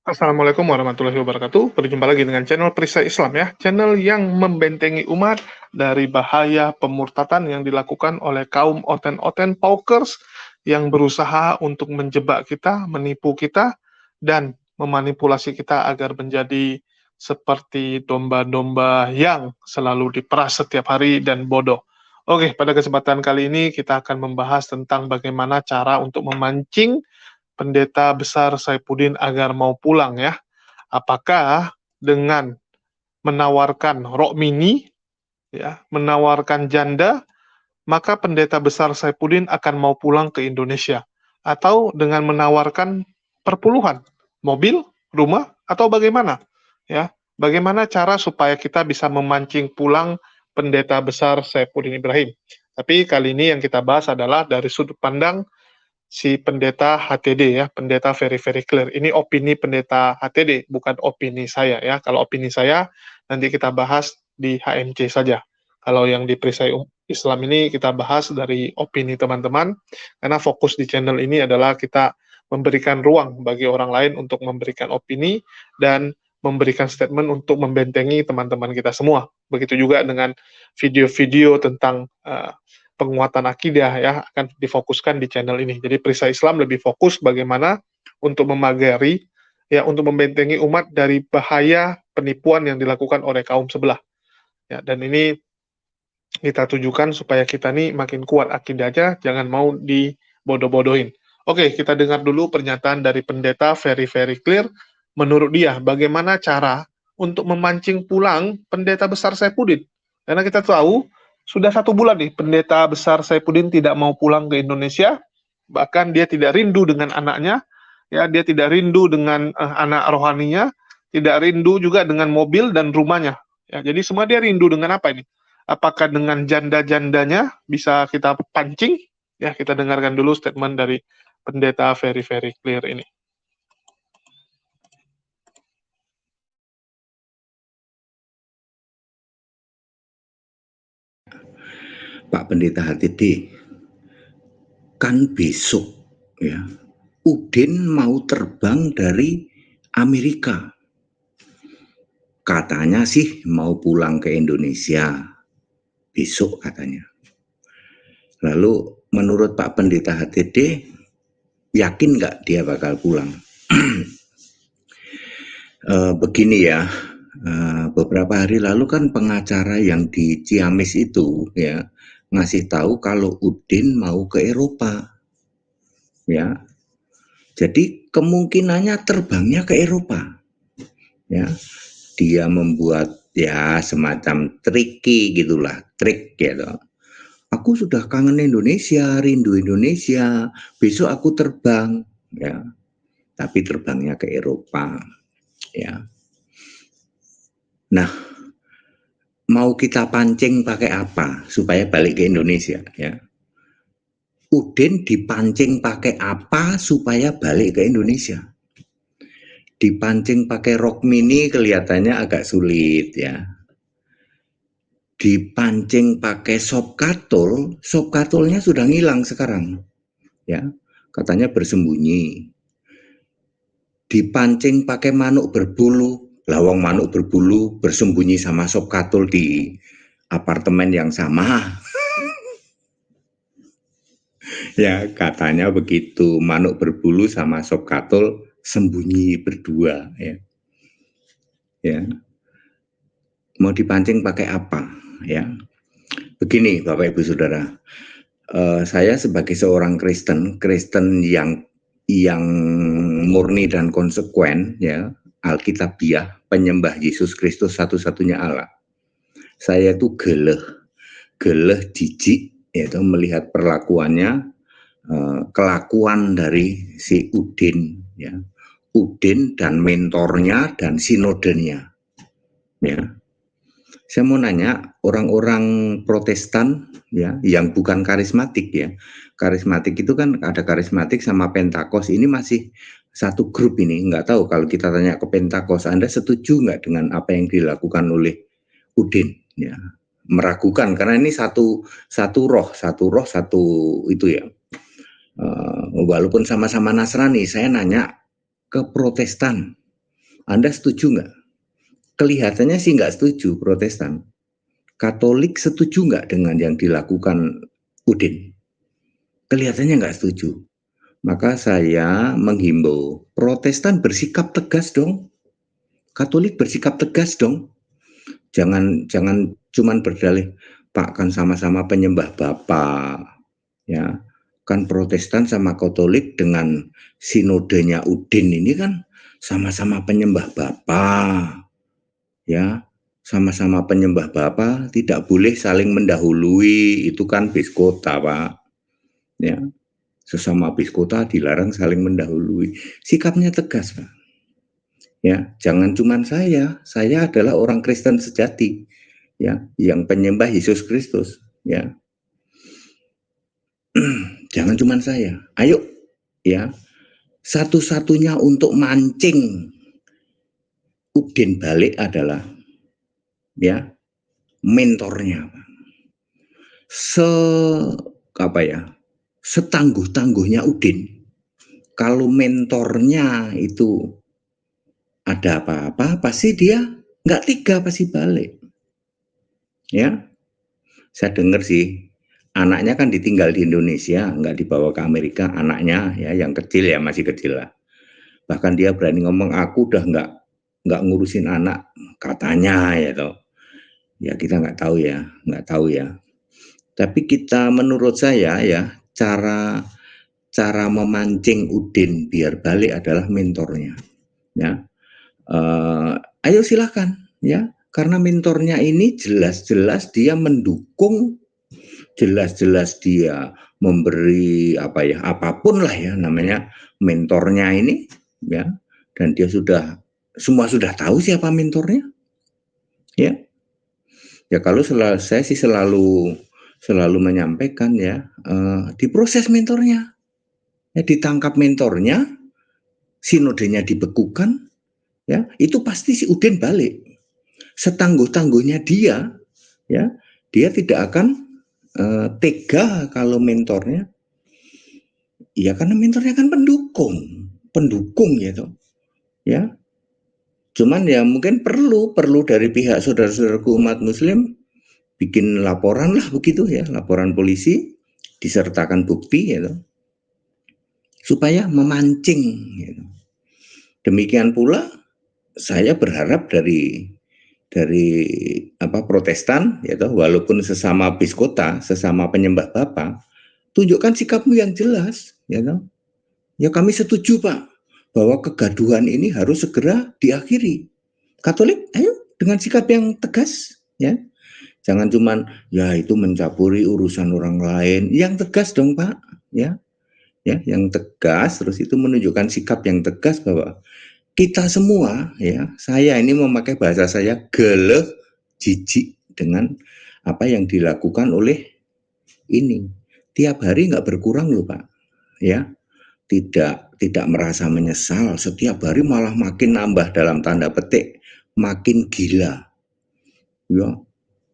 Assalamualaikum warahmatullahi wabarakatuh. Berjumpa lagi dengan channel Perisai Islam ya, channel yang membentengi umat dari bahaya pemurtatan yang dilakukan oleh kaum oten-oten paukers yang berusaha untuk menjebak kita, menipu kita, dan memanipulasi kita agar menjadi seperti domba-domba yang selalu diperas setiap hari dan bodoh. Oke, pada kesempatan kali ini kita akan membahas tentang bagaimana cara untuk memancing Pendeta Besar Saifuddin agar mau pulang ya. Apakah dengan menawarkan rok mini, ya, menawarkan janda, maka Pendeta Besar Saifuddin akan mau pulang ke Indonesia? Atau dengan menawarkan perpuluhan, mobil, rumah, atau bagaimana? Ya, bagaimana cara supaya kita bisa memancing pulang Pendeta Besar Saifuddin Ibrahim? Tapi kali ini yang kita bahas adalah dari sudut pandang si pendeta HTD ya, pendeta very very clear. Ini opini pendeta HTD, bukan opini saya ya. Kalau opini saya nanti kita bahas di HMC saja. Kalau yang di Perisai Islam ini kita bahas dari opini teman-teman, karena fokus di channel ini adalah kita memberikan ruang bagi orang lain untuk memberikan opini dan memberikan statement untuk membentengi teman-teman kita semua. Begitu juga dengan video-video tentang penguatan akidah ya akan difokuskan di channel ini. Jadi Perisai Islam lebih fokus bagaimana untuk memagari ya untuk membentengi umat dari bahaya penipuan yang dilakukan oleh kaum sebelah. Ya, dan ini kita tujukan supaya kita nih makin kuat akidahnya, jangan mau dibodoh-bodohin. Oke, kita dengar dulu pernyataan dari pendeta very very clear. Menurut dia, bagaimana cara untuk memancing pulang pendeta besar Saifuddin? Karena kita tahu sudah 1 bulan nih pendeta besar Saifuddin tidak mau pulang ke Indonesia, bahkan dia tidak rindu dengan anaknya, ya dia tidak rindu dengan anak rohaninya, tidak rindu juga dengan mobil dan rumahnya. Ya, jadi semua dia rindu dengan apa ini? Apakah dengan janda-jandanya bisa kita pancing? Ya, kita dengarkan dulu statement dari pendeta very very clear ini. Pak Pendeta HTD, kan besok ya Udin mau terbang dari Amerika. Katanya sih mau pulang ke Indonesia besok katanya. Lalu menurut Pak Pendeta HTD, yakin nggak dia bakal pulang? Begini ya, beberapa hari lalu kan pengacara yang di Ciamis itu ya ngasih tahu kalau Udin mau ke Eropa ya. Jadi kemungkinannya terbangnya ke Eropa ya. Dia membuat ya semacam tricky gitulah, trik gitu. Aku sudah kangen Indonesia, rindu Indonesia, besok aku terbang ya. Tapi terbangnya ke Eropa ya. Nah, mau kita pancing pakai apa supaya balik ke Indonesia ya? Udin dipancing pakai apa supaya balik ke Indonesia? Dipancing pakai rok mini kelihatannya agak sulit ya. Dipancing pakai sop katulnya sudah ngilang sekarang ya. Katanya bersembunyi. Dipancing pakai manuk berbulu, lawang manuk berbulu bersembunyi sama sop katul di apartemen yang sama. Ya katanya begitu, manuk berbulu sama sop katul sembunyi berdua ya. Ya. Mau dipancing pakai apa ya? Begini Bapak Ibu Saudara, saya sebagai seorang Kristen yang murni dan konsekuen ya, Alkitabiah, penyembah Yesus Kristus satu-satunya Allah. Saya itu geleh jijik yaitu melihat perlakuannya, kelakuan dari si Udin ya. Udin dan mentornya dan sinodenya ya. Saya mau nanya orang-orang Protestan ya yang bukan karismatik ya. Karismatik itu kan ada karismatik sama Pentakos, ini masih satu grup ini. Nggak tahu kalau kita tanya ke Pentakos, Anda setuju nggak dengan apa yang dilakukan oleh Udin ya? Meragukan karena ini satu roh satu itu ya. Walaupun sama-sama Nasrani, saya nanya ke Protestan Anda setuju nggak? Kelihatannya sih nggak setuju Protestan. Katolik setuju nggak dengan yang dilakukan Udin? Kelihatannya nggak setuju. Maka saya menghimbau Protestan bersikap tegas dong. Katolik bersikap tegas dong. Jangan cuman berdalih, Pak kan sama-sama penyembah Bapa, ya. Kan Protestan sama Katolik dengan sinodenya Udin ini kan sama-sama penyembah Bapa, ya. Sama-sama penyembah Bapa, tidak boleh saling mendahului, itu kan biskota, Pak. Ya, sesama biskota dilarang saling mendahului. Sikapnya tegas, Pak. Ya, jangan cuman saya adalah orang Kristen sejati, ya, yang penyembah Yesus Kristus, ya. Jangan cuman saya. Ayo, ya. Satu-satunya untuk mancing Udin balik adalah, ya, mentornya. Se apa ya? Setangguh-tangguhnya Udin. Kalau mentornya itu ada apa-apa, pasti dia nggak tega, pasti balik. Ya, saya dengar sih anaknya kan ditinggal di Indonesia, nggak dibawa ke Amerika. Anaknya ya yang kecil, ya masih kecil lah. Bahkan dia berani ngomong, aku udah nggak ngurusin anak, katanya ya toh. Ya kita nggak tahu ya. Tapi kita, menurut saya ya, cara memancing Udin biar balik adalah mentornya. Ya, ayo silahkan, ya, karena mentornya ini jelas-jelas dia mendukung, jelas-jelas dia memberi apa ya, apapun lah ya namanya mentornya ini, ya, dan dia semua sudah tahu siapa mentornya, ya. Ya kalau saya sih selalu menyampaikan ya, diproses mentornya, ya, ditangkap mentornya, sinodenya dibekukan, ya, itu pasti si Udin balik. Setangguh-tangguhnya dia, ya, dia tidak akan tega kalau mentornya, ya karena mentornya kan pendukung gitu, ya. Cuman ya mungkin perlu dari pihak saudara-saudaraku umat Muslim bikin laporan lah begitu ya, laporan polisi disertakan bukti gitu, supaya memancing gitu. Demikian pula saya berharap dari Protestan ya toh, walaupun sesama biskota, sesama penyembah Bapa, tunjukkan sikapmu yang jelas ya toh. Ya kami setuju Pak bahwa kegaduhan ini harus segera diakhiri. Katolik ayo dengan sikap yang tegas, ya. Jangan cuman ya itu mencampuri urusan orang lain. Yang tegas dong Pak, ya. Ya, yang tegas, terus itu menunjukkan sikap yang tegas bahwa kita semua, ya, saya ini memakai bahasa saya, geleh jijik dengan apa yang dilakukan oleh ini. Tiap hari nggak berkurang loh Pak, ya. Tidak merasa menyesal, setiap hari malah makin nambah, dalam tanda petik makin gila, ya.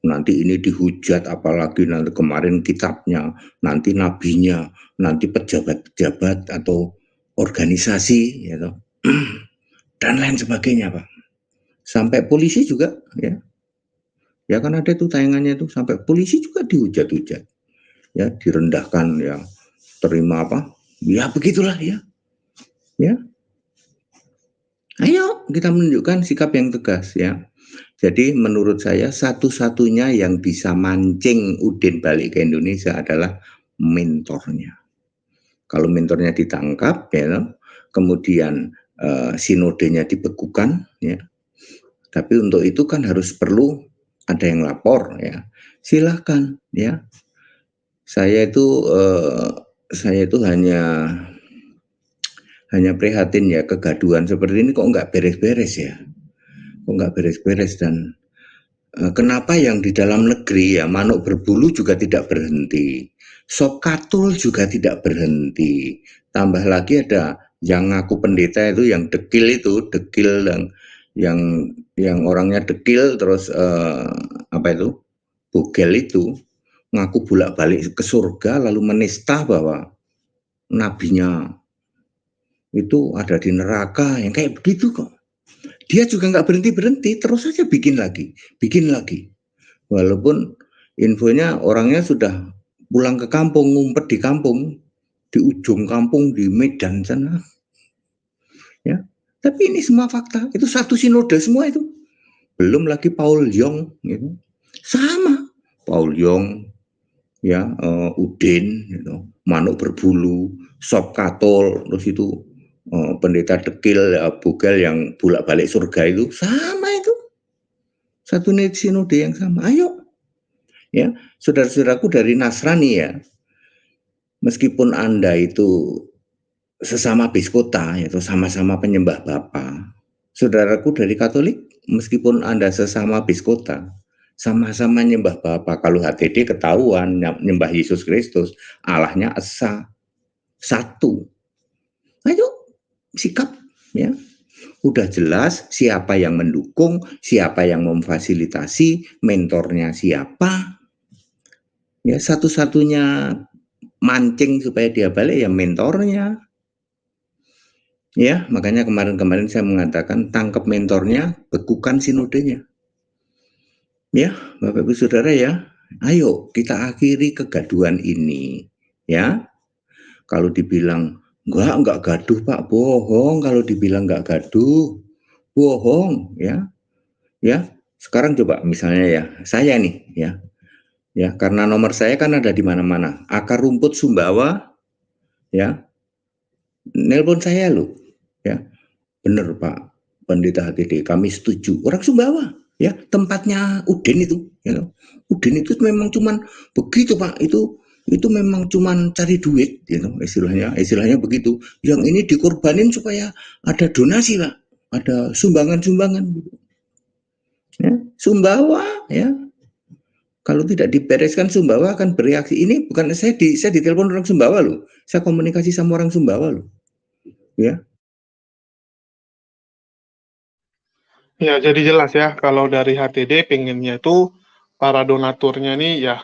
Nanti ini dihujat, apalagi nanti kemarin kitabnya, nanti nabinya, nanti pejabat-pejabat atau organisasi, ya, dan lain sebagainya Pak. Sampai polisi juga, ya, ya kan ada tuh tayangannya tuh, sampai polisi juga dihujat-hujat, ya, direndahkan, ya, terima apa, ya begitulah ya, ya. Ayo kita menunjukkan sikap yang tegas, ya. Jadi menurut saya satu-satunya yang bisa mancing Udin balik ke Indonesia adalah mentornya. Kalau mentornya ditangkap, ya, kemudian sinodenya dibekukan, ya. Tapi untuk itu kan harus perlu ada yang lapor, ya. Silahkan, ya. Saya itu hanya prihatin ya, kegaduhan seperti ini kok nggak beres-beres ya, kok nggak beres-beres. Dan kenapa yang di dalam negeri ya, manuk berbulu juga tidak berhenti, sop katul juga tidak berhenti, tambah lagi ada yang ngaku pendeta itu, yang dekil yang orangnya dekil, terus apa itu, bugel itu, ngaku bolak-balik ke surga lalu menista bahwa nabinya itu ada di neraka, yang kayak begitu kok. dia juga nggak berhenti-berhenti, terus saja bikin lagi, bikin lagi. Walaupun infonya orangnya sudah pulang ke kampung, ngumpet di kampung, di ujung kampung di Medan sana, ya. Tapi ini semua fakta, itu satu sinode semua itu. Belum lagi Paul Yong, gitu. Sama, Paul Yong, ya, Udin, gitu. Manuk Berbulu, Sop Katol, terus itu pendeta Dekil, Bugel yang bolak-balik surga itu, sama itu. Satu sinode yang sama. Ayo, ya, saudara-saudaraku dari Nasrani ya, meskipun Anda itu sesama biskota, yaitu sama-sama penyembah Bapa, saudaraku dari Katolik, meskipun Anda sesama biskota, sama-sama nyembah Bapa. Kalau HTD ketahuan nyembah Yesus Kristus, Allahnya esa, satu. Ayo, sikap, ya. Udah jelas siapa yang mendukung, siapa yang memfasilitasi, mentornya siapa. Ya, satu-satunya mancing supaya dia balik ya mentornya. Ya, makanya kemarin-kemarin saya mengatakan tangkap mentornya, bekukan sinodenya. Ya, Bapak Ibu Saudara ya, ayo kita akhiri kegaduhan ini. Ya, kalau dibilang enggak gaduh Pak, bohong. Kalau dibilang enggak gaduh, bohong ya. Ya, sekarang coba misalnya ya, saya nih ya karena nomor saya kan ada di mana-mana. Akar rumput Sumbawa, ya, nelpon saya loh, ya. Bener Pak, Pendeta HTD, kami setuju. Orang Sumbawa, ya, tempatnya Udin itu, ya. Udin itu memang cuman begitu Pak, itu memang cuman cari duit, gitu, istilahnya begitu. Yang ini dikorbanin supaya ada donasi Pak, ada sumbangan-sumbangan, gitu. Ya, Sumbawa, ya. Kalau tidak dibereskan Sumbawa akan bereaksi. Ini bukan saya ditelepon orang Sumbawa loh. Saya komunikasi sama orang Sumbawa loh. Ya. Ya, jadi jelas ya, kalau dari HTD pengennya itu para donaturnya ini ya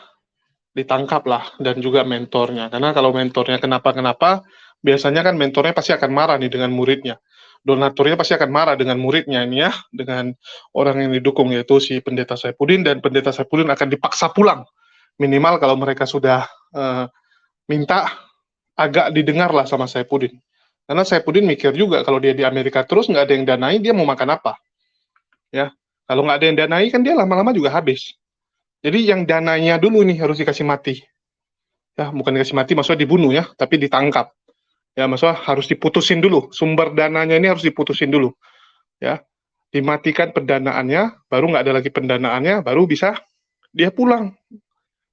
ditangkap lah, dan juga mentornya. Karena kalau mentornya kenapa-kenapa, biasanya kan mentornya pasti akan marah nih dengan muridnya. Donaturnya pasti akan marah dengan muridnya ini ya, dengan orang yang didukung, yaitu si Pendeta Saipudin, dan Pendeta Saipudin akan dipaksa pulang. Minimal kalau mereka sudah minta, agak didengar lah sama Saipudin. Karena Saipudin mikir juga, kalau dia di Amerika terus nggak ada yang danai, dia mau makan apa? Ya, kalau nggak ada yang danai kan dia lama-lama juga habis. Jadi yang dananya dulu nih harus dikasih mati. Ya, bukan dikasih mati maksudnya dibunuh ya, tapi ditangkap. Ya, maksudnya harus diputusin dulu. Sumber dananya ini harus diputusin dulu. Ya, dimatikan pendanaannya, baru nggak ada lagi pendanaannya, baru bisa dia pulang.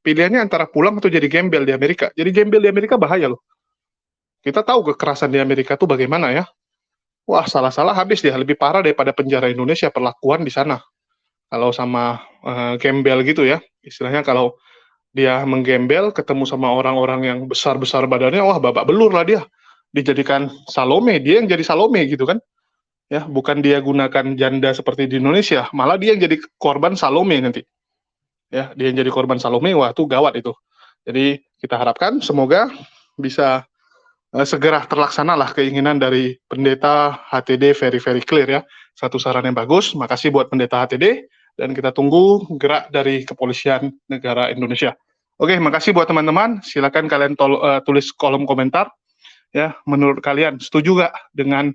Pilihannya antara pulang atau jadi gembel di Amerika. Jadi gembel di Amerika bahaya loh. Kita tahu kekerasan di Amerika tuh bagaimana ya. Wah, salah-salah habis dia, lebih parah daripada penjara Indonesia perlakuan di sana. Kalau sama gembel gitu ya, istilahnya kalau dia menggembel, ketemu sama orang-orang yang besar-besar badannya, wah babak belur lah dia. Dijadikan Salome, dia yang jadi Salome gitu kan. Ya, bukan dia gunakan janda seperti di Indonesia, malah dia yang jadi korban Salome nanti. Ya, dia yang jadi korban Salome, wah itu gawat itu. Jadi kita harapkan semoga bisa segera terlaksana lah keinginan dari Pendeta HTD, very clear ya. Satu saran yang bagus, makasih buat Pendeta HTD, dan kita tunggu gerak dari Kepolisian Negara Indonesia. Oke, makasih buat teman-teman. Silakan kalian tulis kolom komentar. Ya, menurut kalian setuju nggak dengan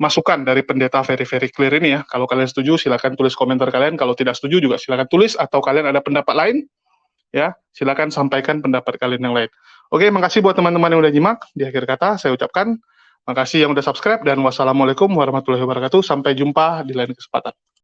masukan dari Pendeta very clear ini ya? Kalau kalian setuju, silakan tulis komentar kalian. Kalau tidak setuju juga silakan tulis. Atau kalian ada pendapat lain, ya silakan sampaikan pendapat kalian yang lain. Oke, makasih buat teman-teman yang udah nyimak. Di akhir kata saya ucapkan makasih yang udah subscribe, dan wassalamualaikum warahmatullahi wabarakatuh. Sampai jumpa di lain kesempatan.